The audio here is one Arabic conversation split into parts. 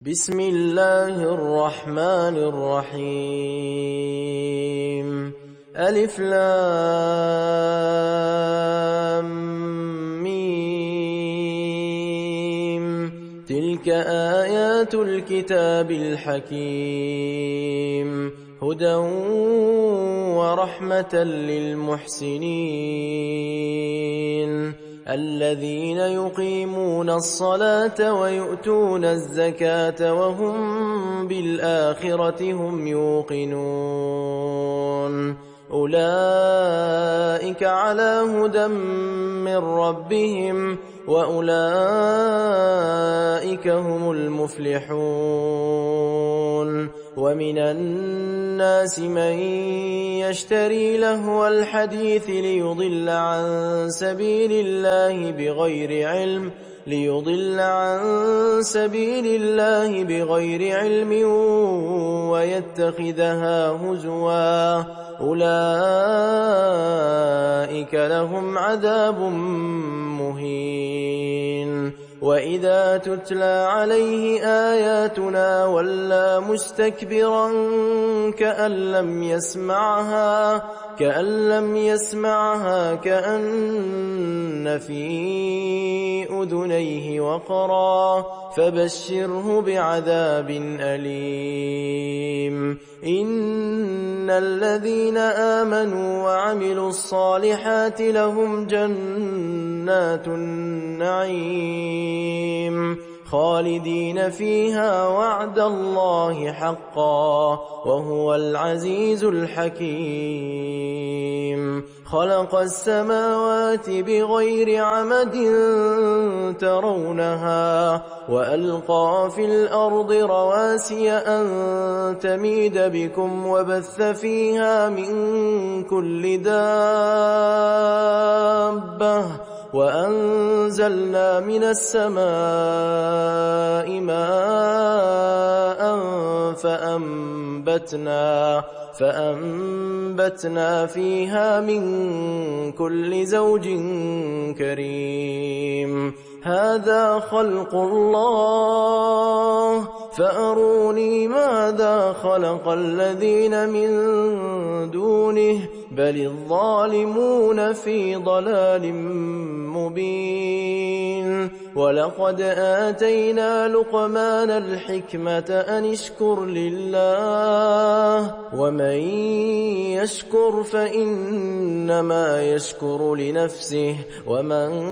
بسم الله الرحمن الرحيم ألف لام ميم تلك آيات الكتاب الحكيم هدى ورحمة للمحسنين الذين يقيمون الصلاة ويؤتون الزكاة وهم بالآخرة هم يوقنون أولئك على هدى من ربهم وأولئك هم المفلحون ومن الناس من يشتري لهو الحديث ليضل عن سبيل الله بغير علم ويتخذها هزوا أولئك لهم عذاب مهين وإذا تتلى عليه آياتنا ولى مستكبرا كأن لم يسمعها كأن في أذنيه وقرا فبشره بعذاب أليم إن الذين آمنوا وعملوا الصالحات لهم جنات النعيم خالدين فيها وعد الله حقا وهو العزيز الحكيم خلق السماوات بغير عمد ترونها وألقى في الأرض رواسي أن تميد بكم وبث فيها من كل دابة وأنزلنا من السماء ماء فأنبتنا فيها من كل زوج كريم هذا خلق الله فأروني ماذا خلق الذين من دونه بل الظالمون في ضلال مبين ولقد آتينا لقمان الحكمة أن اشكر لله ومن يشكر فإنما يشكر لنفسه ومن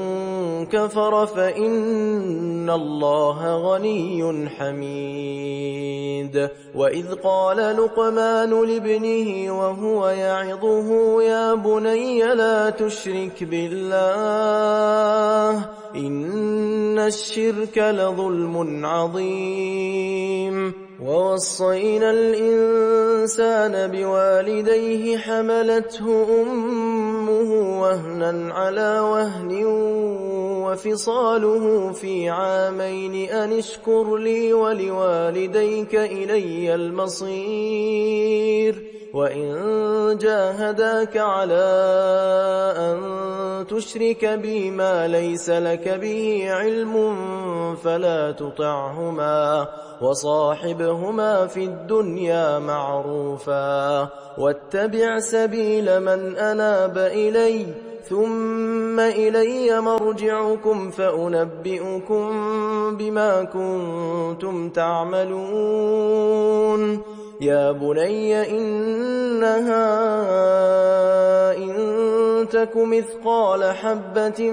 كفر فإن الله غني حميد وإذ قال لقمان لابنه وهو يعظه يا بني لا تشرك بالله إن الشرك لظلم عظيم ووصينا الإنسان بوالديه حملته أمه وهنا على وهن وفصاله في عامين أن اشكر لي ولوالديك إلي المصير وإن جاهداك على أن تشرك بي ما ليس لك به علم فلا تطعهما وصاحبهما في الدنيا معروفا واتبع سبيل من أناب إلي ثم إلي مرجعكم فأنبئكم بما كنتم تعملون يا بني إنها إن تك مثقال حبة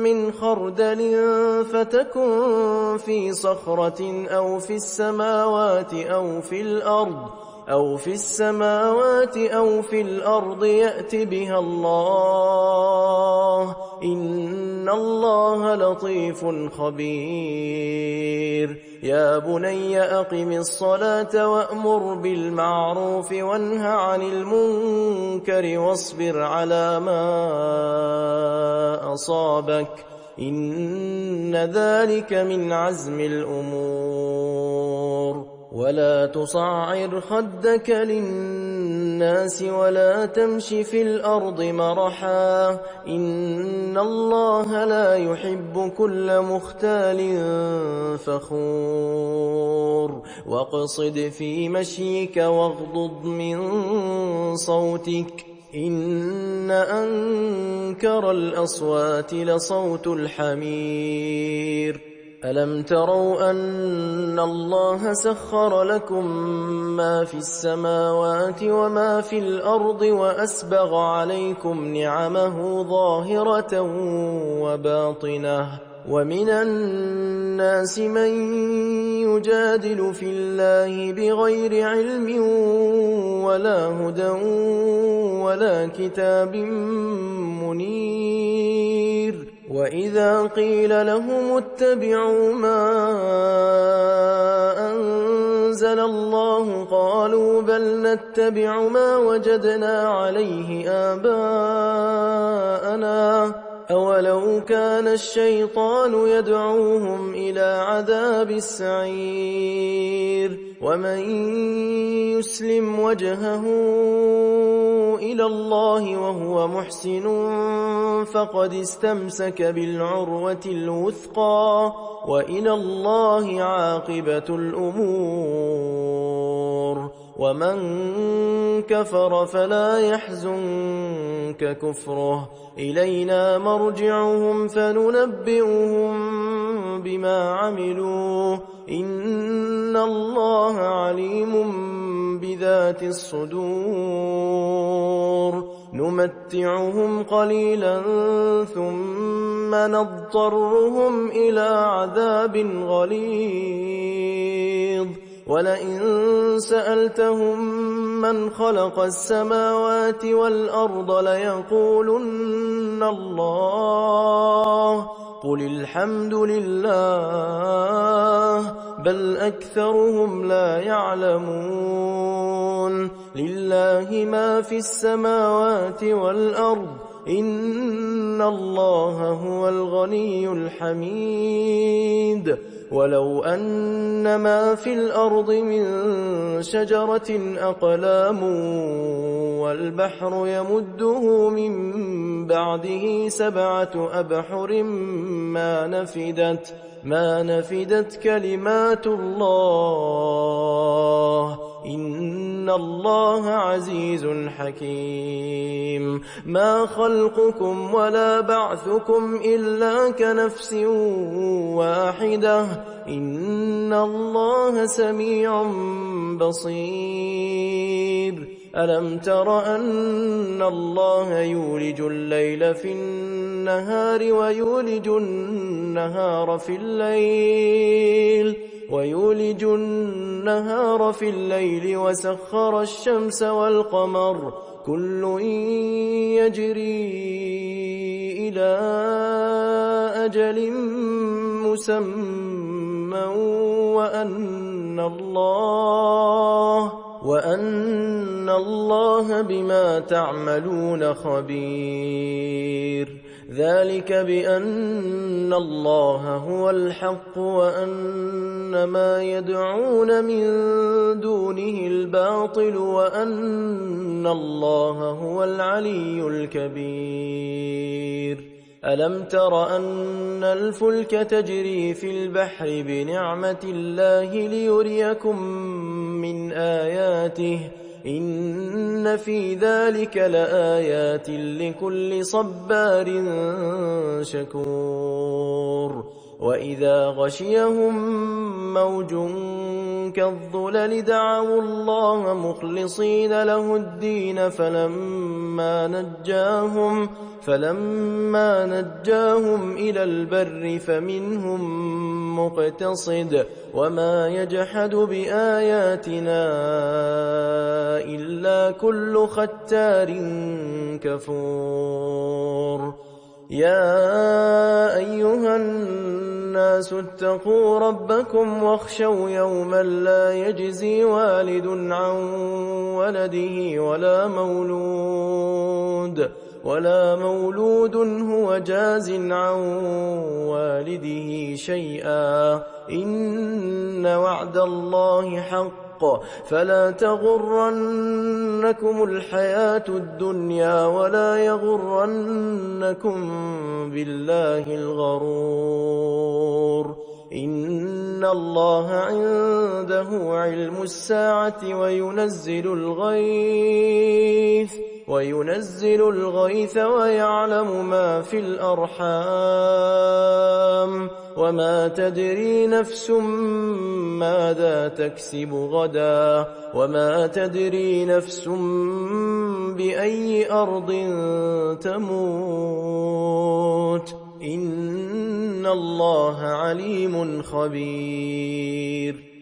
من خردل فتكن في صخرة أو في السماوات أو في الأرض يأت بها الله إن الله لطيف خبير يا بني أقم الصلاة وأمر بالمعروف وانه عن المنكر واصبر على ما أصابك إن ذلك من عزم الأمور ولا تصعر خدك للناس الناس ولا تمش في الأرض مرحا إن الله لا يحب كل مختال فخور واقصد في مشيك واغضض من صوتك إن أنكر الأصوات لصوت الحمير ألم تروا أن الله سخر لكم ما في السماوات وما في الأرض وأسبغ عليكم نعمه ظاهرة وباطنة ومن الناس من يجادل في الله بغير علم ولا هدى ولا كتاب منير وإذا قيل لهم اتبعوا ما أنزل الله قالوا بل نتبع ما وجدنا عليه آباءنا أولو كان الشيطان يدعوهم إلى عذاب السعير ومن يسلم وجهه إلى الله وهو محسن فقد استمسك بالعروة الوثقى وإلى الله عاقبة الأمور ومن كفر فلا يحزنك كفره إلينا مرجعهم فننبئهم بما عملوا إن الله عليم بذات الصدور نمتعهم قليلا ثم نضطرهم إلى عذاب غليظ ولئن سألتهم من خلق السماوات والأرض ليقولن الله قل الحمد لله بل أكثرهم لا يعلمون لله ما في السماوات والأرض إن الله هو الغني الحميد ولو أن ما في الأرض من شجرة أقلام والبحر يمده من بعده 7 أبحر ما نفدت كلمات الله إن الله عزيز حكيم ما خلقكم ولا بعثكم إلا كنفس واحدة إن الله سميع بصير ألم تر أن الله يولج الليل في النهار ويولج النهار في الليل وسخر الشمس والقمر كل يجري إلى أجل مسمى وأن الله بما تعملون خبير ذلك بأن الله هو الحق وأن ما يدعون من دونه الباطل وأن الله هو العلي الكبير ألم تر أن الفلك تجري في البحر بنعمة الله ليريكم من آياته إن في ذلك لآيات لكل صبار شكور وإذا غشيهم موج كالظلل دعوا الله مخلصين له الدين فلما نجاهم إلى البر فمنهم مقتصد وما يجحد بآياتنا إلا كل ختار كفور يا أيها الناس اتقوا ربكم واخشوا يوما لا يجزي والد عن ولده ولا مولود هو جاز عن والده شيئا إن وعد الله حق بالحق فلا تغرنكم الحياة الدنيا ولا يغرنكم بالله الغرور إن الله عنده علم الساعة وينزل الغيث ويعلم ما في الأرحام وما تدري نفس ماذا تكسب غدا وما تدري نفس بأي أرض تموت إن الله عليم خبير